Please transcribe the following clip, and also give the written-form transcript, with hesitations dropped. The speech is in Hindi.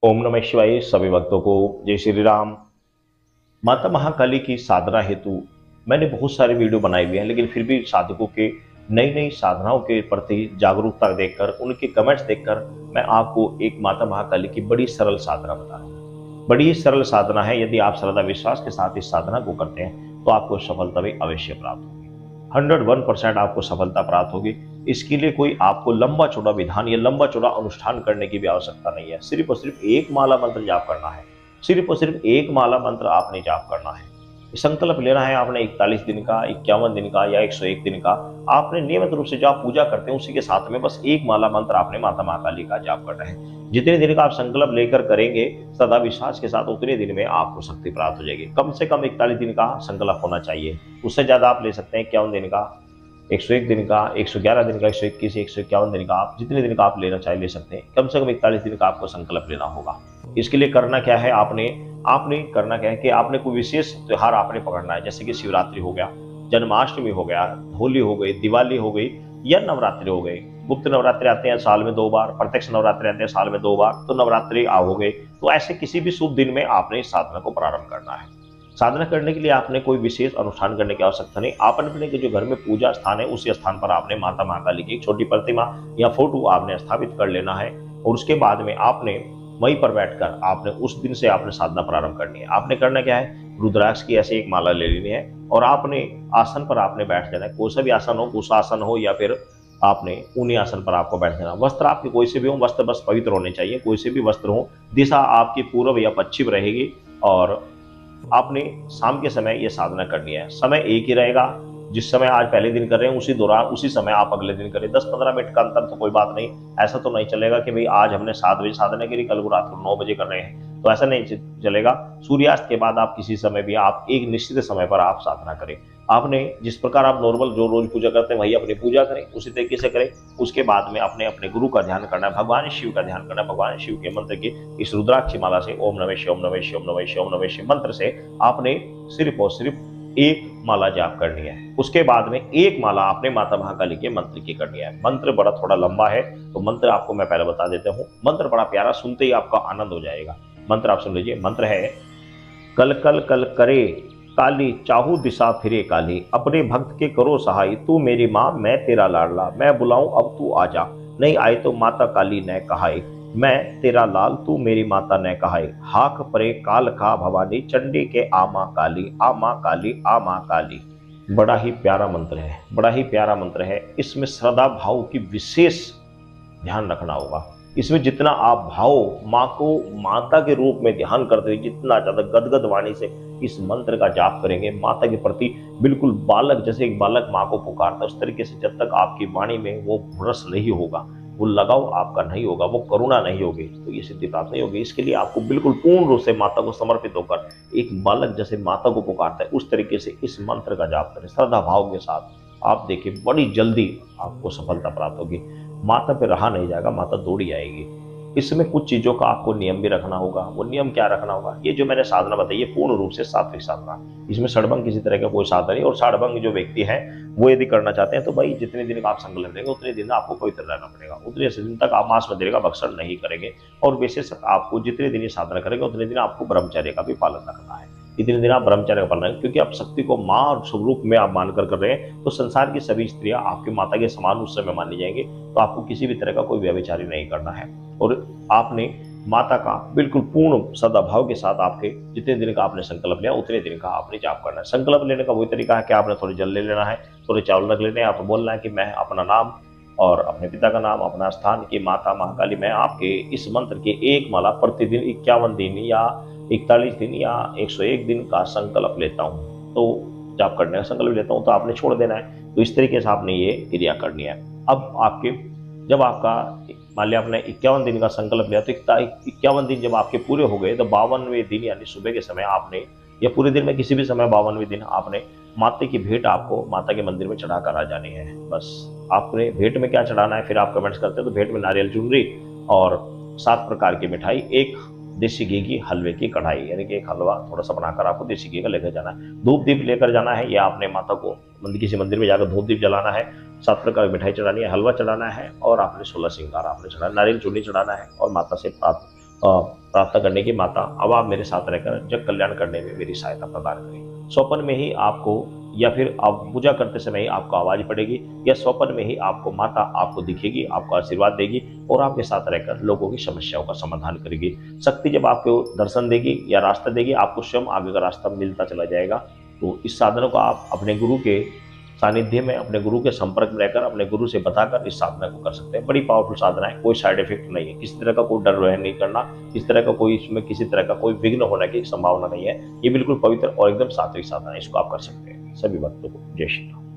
ओम नमः शिवाय। सभी भक्तों को जय श्री राम। माता महाकाली की साधना हेतु मैंने बहुत सारे वीडियो बनाए हुए हैं, लेकिन फिर भी साधकों के नई नई साधनाओं के प्रति जागरूकता देखकर, उनके कमेंट्स देखकर मैं आपको एक माता महाकाली की बड़ी सरल साधना बता रहा हूँ। बड़ी ही सरल साधना है। यदि आप श्रद्धा विश्वास के साथ इस साधना को करते हैं तो आपको सफलता भी अवश्य प्राप्त होगी। 101% आपको सफलता प्राप्त होगी। इसके लिए कोई आपको लंबा चौड़ा विधान या लंबा चौड़ा अनुष्ठान करने की भी आवश्यकता नहीं है। सिर्फ और सिर्फ एक माला मंत्र जाप करना है। सिर्फ और सिर्फ एक माला मंत्र आपने जाप करना है। संकल्प लेना है आपने 41 दिन का, 51 दिन का या 101 दिन का। आपने नियमित रूप से जो आप पूजा करते हैं उसी के साथ में बस एक माला मंत्र आपने माता महाकाली का जाप करना है। जितने दिन का आप संकल्प लेकर करेंगे सदा विश्वास के साथ, उतने दिन में आपको शक्ति प्राप्त हो जाएगी। कम से कम 41 दिन का संकल्प होना चाहिए। उससे ज्यादा आप ले सकते हैं 51 दिन का, 101 दिन का, 111 दिन का, 121, 151 दिन का, आप जितने दिन का आप लेना चाहे ले सकते हैं। कम से कम 41 दिन का आपको संकल्प लेना होगा। इसके लिए करना क्या है, आपने करना क्या है कि आपने कोई विशेष त्योहार आपने पकड़ना है। जैसे कि शिवरात्रि हो गया, जन्माष्टमी हो गया, होली हो गई, दिवाली हो गई या नवरात्रि हो गई। गुप्त नवरात्रि आते हैं साल में 2 बार, प्रत्यक्ष नवरात्रि आते हैं साल में 2 बार, तो नवरात्रि हो गई। तो ऐसे किसी भी शुभ दिन में आपने इस साधना को प्रारंभ करना है। साधना करने के लिए आपने कोई विशेष अनुष्ठान करने की आवश्यकता नहीं। आप अपने के जो घर में पूजा स्थान है उसी स्थान पर आपने माता महाकाली की एक छोटी प्रतिमा या फोटो आपने स्थापित कर लेना है। और उसके बाद में आपने वहीं पर बैठकर आपने उस दिन से आपने साधना प्रारंभ करनी है। आपने करना क्या है, रुद्राक्ष की ऐसे एक माला ले लेनी है और आपने आसन पर आपने बैठ जाना है। कोई सा भी आसन हो, कुशासन हो या फिर आपने ऊनी आसन पर आपको बैठ जाना। वस्त्र आपके कोई से भी हो, वस्त्र बस पवित्र होने चाहिए। कोई से भी वस्त्र हो, दिशा आपकी पूर्व या पश्चिम रहेगी। और आपने शाम के समय ये साधना करनी है। समय एक ही रहेगा। जिस समय आज पहले दिन कर रहे हैं उसी दौरान उसी समय आप अगले दिन करें। 10-15 मिनट का अंतर तो कोई बात नहीं। ऐसा तो नहीं चलेगा कि भाई आज हमने 7 बजे साधना करी, कल को रात को 9 बजे कर रहे हैं, तो ऐसा नहीं चलेगा। सूर्यास्त के बाद आप किसी समय भी आप एक निश्चित समय पर आप साधना करें। आपने जिस प्रकार आप नॉर्मल जो रोज पूजा करते हैं वही अपनी पूजा करें, उसी तरीके से करें। उसके बाद में अपने गुरु का ध्यान करना है, भगवान शिव का ध्यान करना है। भगवान शिव के मंत्र की इस रुद्राक्ष माला से ओम नमः शिवाय, ओम नमः शिवाय, ओम नमः शिवाय, ओम नमः शिवाय मंत्र से आपने सिर्फ और सिर्फ एक माला जाप करनी है। उसके बाद में एक माला आपने माता महाकाली के मंत्र की करनी है। मंत्र बड़ा थोड़ा लंबा है, तो मंत्र आपको मैं पहले बता देता हूँ। मंत्र बड़ा प्यारा, सुनते ही आपका आनंद हो जाएगा। मंत्र आप सुन लीजिए। मंत्र है, कल कल कल करे काली, चाहू दिशा फिरे काली, अपने भक्त के करो सहाय, तू मेरी माँ मैं तेरा लाडला, मैं बुलाऊं अब तू आजा, नहीं आए तो माता काली न कहाए, मैं तेरा लाल तू मेरी माता न कहाए, हाक परे काल खा भवानी, चंडी के आ माँ काली, आ माँ काली, आ माँ काली। बड़ा ही प्यारा मंत्र है, बड़ा ही प्यारा मंत्र है। इसमें श्रद्धा भाव की विशेष ध्यान रखना होगा। इसमें जितना आप भाव माँ को माता के रूप में ध्यान करते हुए जितना ज्यादा गदगद वाणी से इस मंत्र का जाप करेंगे, माता के प्रति बिल्कुल बालक जैसे एक बालक माँ को पुकारता है उस तरीके से, जब तक आपकी वाणी में वो रस नहीं होगा, वो लगाव आपका नहीं होगा, वो करुणा नहीं होगी, तो ये सिद्धि प्राप्त नहीं होगी। इसके लिए आपको बिल्कुल पूर्ण रूप से माता को समर्पित होकर एक बालक जैसे माता को पुकारता है उस तरीके से इस मंत्र का जाप करें श्रद्धा भाव के साथ। आप देखिए बड़ी जल्दी आपको सफलता प्राप्त होगी। माता पे रहा नहीं जाएगा, माता दौड़ी आएगी। इसमें कुछ चीजों का आपको नियम भी रखना होगा। वो नियम क्या रखना होगा, ये जो मैंने साधना बताई ये पूर्ण रूप से सात्विक साधना। इसमें षडभंग किसी तरह का कोई साधना नहीं। और षडभंग जो व्यक्ति है वो यदि करना चाहते हैं तो भाई जितने दिन का आप संकल्प लेंगे उतने दिन आपको पवित्र रहना पड़ेगा। उतने दिन तक आप मांस मदिरा का भक्षण नहीं करेंगे। और विशेष आपको जितने दिन ये साधना करेंगे उतने दिन आपको ब्रह्मचर्य का भी पालन रखना है। इतने दिन आप ब्रह्मचर्य का पालन, क्योंकि आप शक्ति को माँ और स्वरूप में आप मानकर कर रहे हैं, तो संसार की सभी स्त्रियां आपकी माता के समान उस समय मानी जाएंगी। तो आपको किसी भी तरह का कोई व्यभिचारी नहीं करना है। और आपने माता का बिल्कुल पूर्ण सदाभाव के साथ आपके जितने दिन का आपने संकल्प लिया उतने दिन का आपने जाप करना है। संकल्प लेने का वही तरीका है कि आपने थोड़े जल ले लेना है, थोड़े चावल रख लेने हैं। आपको बोलना है कि मैं अपना नाम और अपने पिता का नाम, अपना स्थान की माता महाकाली, मैं आपके इस मंत्र के एक माला प्रतिदिन 51 दिन या 41 दिन या 101 दिन का संकल्प लेता हूँ, तो जाप करने का संकल्प लेता हूँ, तो आपने छोड़ देना है। तो इस तरीके से आपने ये क्रिया करनी है। अब आपके जब आपका मान लिया आपने 51 दिन का संकल्प लिया, तो 51 दिन जब आपके पूरे हो गए तो 52वें दिन यानी सुबह के समय आपने, या पूरे दिन में किसी भी समय 52वें दिन आपने माता की भेंट आपको माता के मंदिर में चढ़ा कर आ जानी है। बस आपने भेंट में क्या चढ़ाना है फिर आप कमेंट्स करते हैं, तो भेंट में नारियल चुनरी और 7 प्रकार की मिठाई, एक देसी घी की हलवे की कढ़ाई, यानी कि एक हलवा थोड़ा सा बनाकर आपको देसी घी का लेकर जाना है। धूप दीप लेकर जाना है, या आपने माता को किसी मंदिर में जाकर धूप दीप जलाना है। 7 प्रकार की मिठाई चढ़ानी है, हलवा चढ़ाना है और आपने 16 श्रृंगार आपने चढ़ाना, नारियल चुन्नी चढ़ाना है और माता से प्रार्थना करने की, माता अब आप मेरे साथ रहकर जग कल्याण करने में मेरी सहायता प्रदान करें। स्वप्न में ही आपको या फिर आप पूजा करते समय ही आपको आवाज पड़ेगी या स्वप्न में ही आपको माता आपको दिखेगी, आपको आशीर्वाद देगी और आपके साथ रहकर लोगों की समस्याओं का समाधान करेगी। शक्ति जब आपको दर्शन देगी या रास्ता देगी, आपको स्वयं आगे का रास्ता मिलता चला जाएगा। तो इस साधना को आप अपने गुरु के सानिध्य में, अपने गुरु के संपर्क में रहकर, अपने गुरु से बताकर इस साधना को कर सकते हैं। बड़ी पावरफुल साधना है, कोई साइड इफेक्ट नहीं है, किसी तरह का कोई डर रह नहीं करना, इस तरह का कोई, इसमें किसी तरह का कोई विघ्न होने की संभावना नहीं है। ये बिल्कुल पवित्र और एकदम सात्विक साधना है, इसको आप कर सकते हैं। सभी भक्तों को जय श्री राम।